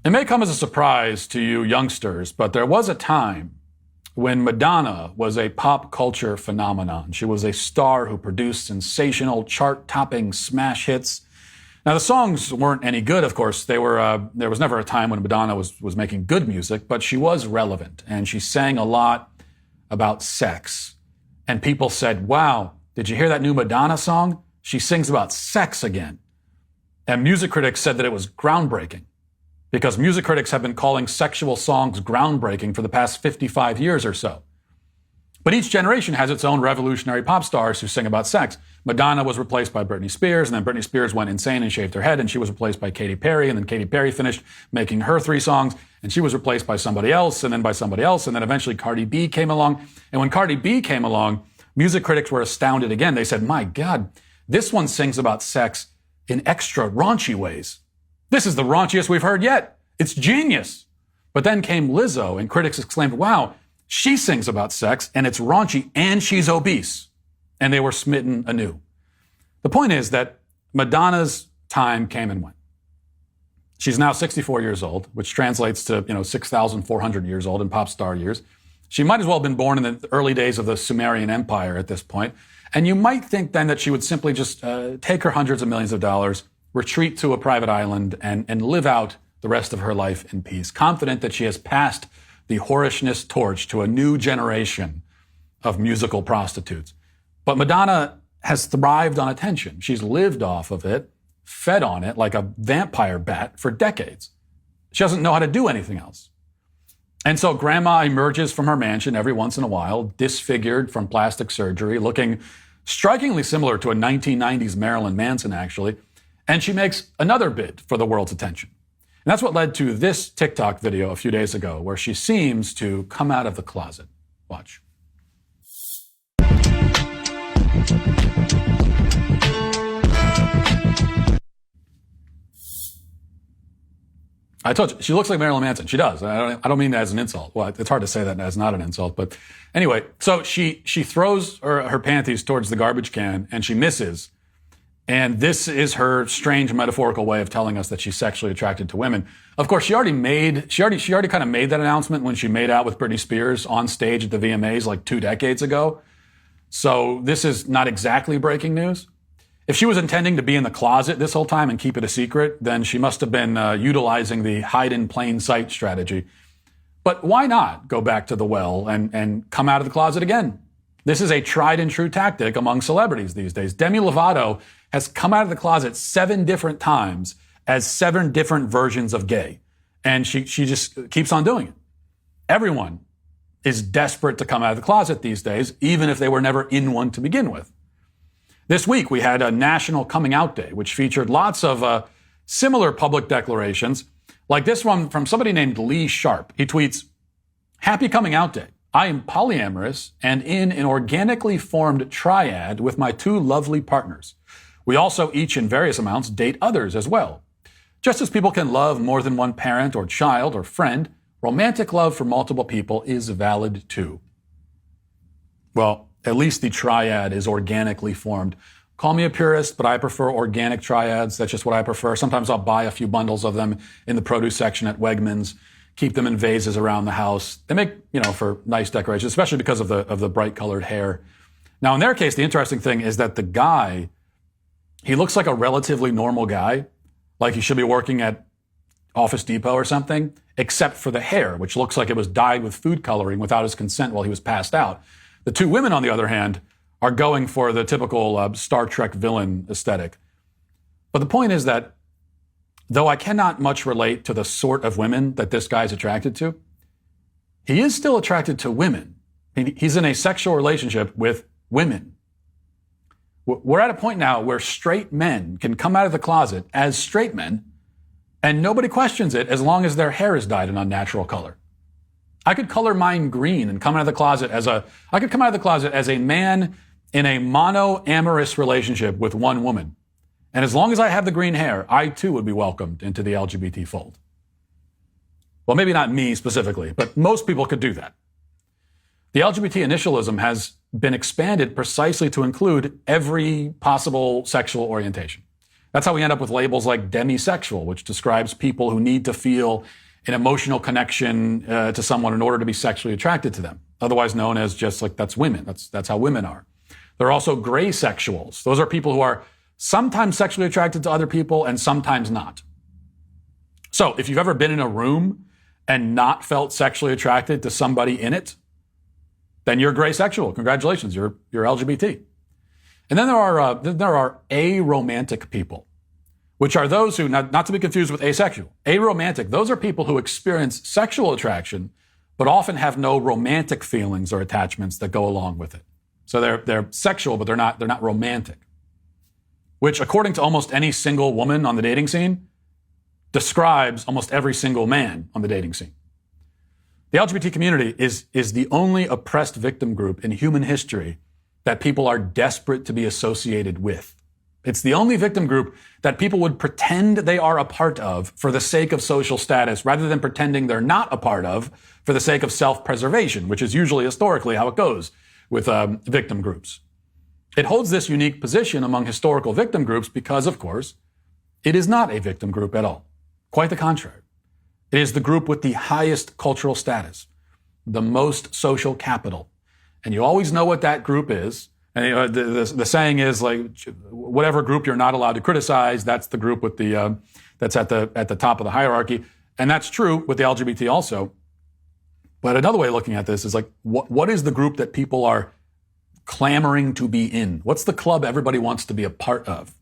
It may come as a surprise to you youngsters, but there was a time when Madonna was a pop culture phenomenon. She was a star who produced sensational, chart-topping smash hits. Now, the songs weren't any good, of course. There was never a time when Madonna was making good music, but she was relevant, and she sang a lot about sex. And people said, wow, did you hear that new Madonna song? She sings about sex again. And music critics said that it was groundbreaking, because music critics have been calling sexual songs groundbreaking for the past 55 years or so. But each generation has its own revolutionary pop stars who sing about sex. Madonna was replaced by Britney Spears, and then Britney Spears went insane and shaved her head, and she was replaced by Katy Perry, and then Katy Perry finished making her 3 songs, and she was replaced by somebody else, and then by somebody else, and then eventually Cardi B came along. And when Cardi B came along, music critics were astounded again. They said, my God, this one sings about sex in extra raunchy ways. This is the raunchiest we've heard yet. It's genius. But then came Lizzo, and critics exclaimed, wow, she sings about sex, and it's raunchy, and she's obese. And they were smitten anew. The point is that Madonna's time came and went. She's now 64 years old, which translates to 6,400 years old in pop star years. She might as well have been born in the early days of the Sumerian Empire at this point. And you might think then that she would simply just take her hundreds of millions of dollars, retreat to a private island, and live out the rest of her life in peace, confident that she has passed the whorishness torch to a new generation of musical prostitutes. But Madonna has thrived on attention. She's lived off of it, fed on it like a vampire bat for decades. She doesn't know how to do anything else. And so grandma emerges from her mansion every once in a while, disfigured from plastic surgery, looking strikingly similar to a 1990s Marilyn Manson, actually. And she makes another bid for the world's attention. And that's what led to this TikTok video a few days ago, where she seems to come out of the closet. Watch. I told you, she looks like Marilyn Manson. She does. I don't mean that as an insult. Well, it's hard to say that as not an insult. But anyway, so she throws her panties towards the garbage can, and she misses. And this is her strange metaphorical way of telling us that she's sexually attracted to women. Of course, she already kind of made that announcement when she made out with Britney Spears on stage at the VMAs like 2 decades ago. So this is not exactly breaking news. If she was intending to be in the closet this whole time and keep it a secret, then she must have been utilizing the hide in plain sight strategy. But why not go back to the well and come out of the closet again? This is a tried and true tactic among celebrities these days. Demi Lovato has come out of the closet 7 different times as 7 different versions of gay. And she just keeps on doing it. Everyone is desperate to come out of the closet these days, even if they were never in one to begin with. This week, we had a National Coming Out Day, which featured lots of similar public declarations, like this one from somebody named Lee Sharp. He tweets, "Happy Coming Out Day. I am polyamorous and in an organically formed triad with my 2 lovely partners. We also each in various amounts date others as well. Just as people can love more than one parent or child or friend, romantic love for multiple people is valid too." Well, at least the triad is organically formed. Call me a purist, but I prefer organic triads. That's just what I prefer. Sometimes I'll buy a few bundles of them in the produce section at Wegmans, keep them in vases around the house. They make, for nice decorations, especially because of the bright colored hair. Now, in their case, the interesting thing is that the guy, he looks like a relatively normal guy, like he should be working at Office Depot or something, except for the hair, which looks like it was dyed with food coloring without his consent while he was passed out. The 2 women, on the other hand, are going for the typical Star Trek villain aesthetic. But the point is that though I cannot much relate to the sort of women that this guy's attracted to, he is still attracted to women. He's in a sexual relationship with women. We're at a point now where straight men can come out of the closet as straight men, and nobody questions it as long as their hair is dyed an unnatural color. I could color mine green and come out of the closet as a man in a monoamorous relationship with one woman. And as long as I have the green hair, I too would be welcomed into the LGBT fold. Well, maybe not me specifically, but most people could do that. The LGBT initialism has been expanded precisely to include every possible sexual orientation. That's how we end up with labels like demisexual, which describes people who need to feel an emotional connection to someone in order to be sexually attracted to them, otherwise known as just like that's women. That's how women are. There are also gray sexuals. Those are people who are sometimes sexually attracted to other people and sometimes not. So if you've ever been in a room and not felt sexually attracted to somebody in it, then you're gray sexual. Congratulations, you're LGBT. And then there are aromantic people, which are those who, not to be confused with asexual. Aromantic, those are people who experience sexual attraction, but often have no romantic feelings or attachments that go along with it. So they're sexual, but they're not romantic, which according to almost any single woman on the dating scene, describes almost every single man on the dating scene. The LGBT community is the only oppressed victim group in human history that people are desperate to be associated with. It's the only victim group that people would pretend they are a part of for the sake of social status, rather than pretending they're not a part of for the sake of self-preservation, which is usually historically how it goes with victim groups. It holds this unique position among historical victim groups because, of course, it is not a victim group at all. Quite the contrary. It is the group with the highest cultural status, the most social capital. And you always know what that group is. And the saying is like, whatever group you're not allowed to criticize, that's the group with that's at the top of the hierarchy. And that's true with the LGBT also. But another way of looking at this is like, what is the group that people are clamoring to be in? What's the club everybody wants to be a part of?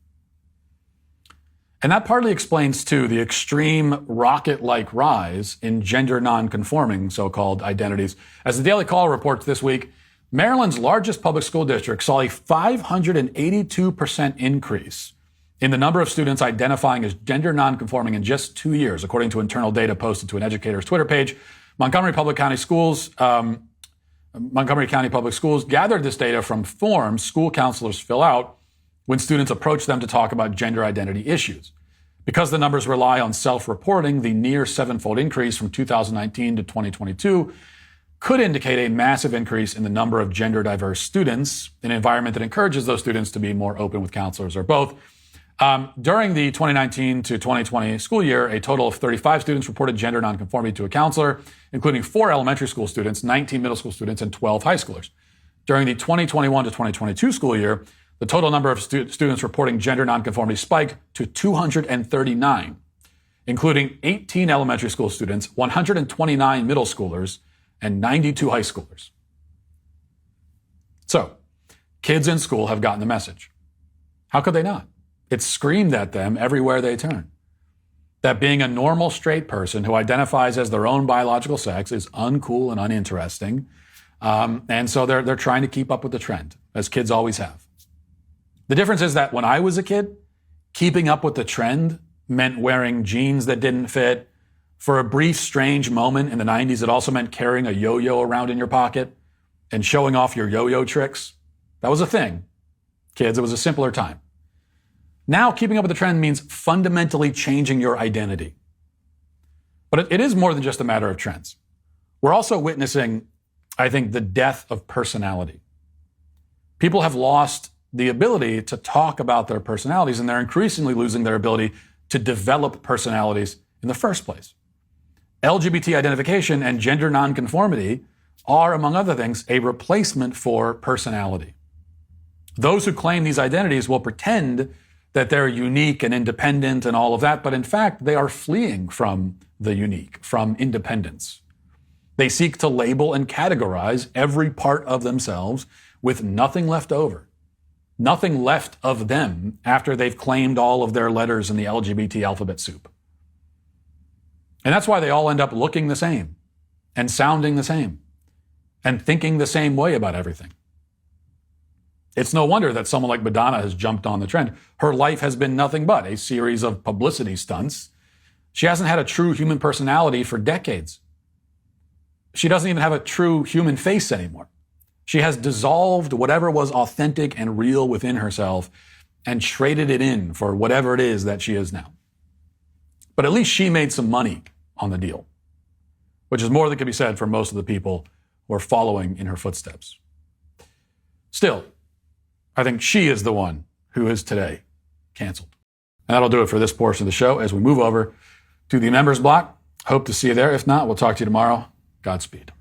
And that partly explains, too, the extreme rocket-like rise in gender non-conforming so-called identities. As the Daily Caller reports this week, Maryland's largest public school district saw a 582% increase in the number of students identifying as gender non-conforming in just 2 years, according to internal data posted to an educator's Twitter page. Montgomery County Public Schools gathered this data from forms school counselors fill out when students approach them to talk about gender identity issues. Because the numbers rely on self-reporting, the near sevenfold increase from 2019 to 2022 could indicate a massive increase in the number of gender diverse students, an environment that encourages those students to be more open with counselors or both. During the 2019 to 2020 school year, a total of 35 students reported gender nonconformity to a counselor, including 4 elementary school students, 19 middle school students, and 12 high schoolers. During the 2021 to 2022 school year, the total number of students reporting gender nonconformity spiked to 239, including 18 elementary school students, 129 middle schoolers, and 92 high schoolers. So, kids in school have gotten the message. How could they not? It's screamed at them everywhere they turn. That being a normal straight person who identifies as their own biological sex is uncool and uninteresting. And so they're trying to keep up with the trend, as kids always have. The difference is that when I was a kid, keeping up with the trend meant wearing jeans that didn't fit. For a brief, strange moment in the 90s, it also meant carrying a yo-yo around in your pocket and showing off your yo-yo tricks. That was a thing. Kids, it was a simpler time. Now, keeping up with the trend means fundamentally changing your identity. But it is more than just a matter of trends. We're also witnessing, I think, the death of personality. People have lost the ability to talk about their personalities, and they're increasingly losing their ability to develop personalities in the first place. LGBT identification and gender nonconformity are, among other things, a replacement for personality. Those who claim these identities will pretend that they're unique and independent and all of that, but in fact, they are fleeing from the unique, from independence. They seek to label and categorize every part of themselves with nothing left over. Nothing left of them after they've claimed all of their letters in the LGBT alphabet soup. And that's why they all end up looking the same and sounding the same and thinking the same way about everything. It's no wonder that someone like Madonna has jumped on the trend. Her life has been nothing but a series of publicity stunts. She hasn't had a true human personality for decades. She doesn't even have a true human face anymore. She has dissolved whatever was authentic and real within herself and traded it in for whatever it is that she is now. But at least she made some money on the deal, which is more than can be said for most of the people who are following in her footsteps. Still, I think she is the one who is today canceled. And that'll do it for this portion of the show. As we move over to the members block, hope to see you there. If not, we'll talk to you tomorrow. Godspeed.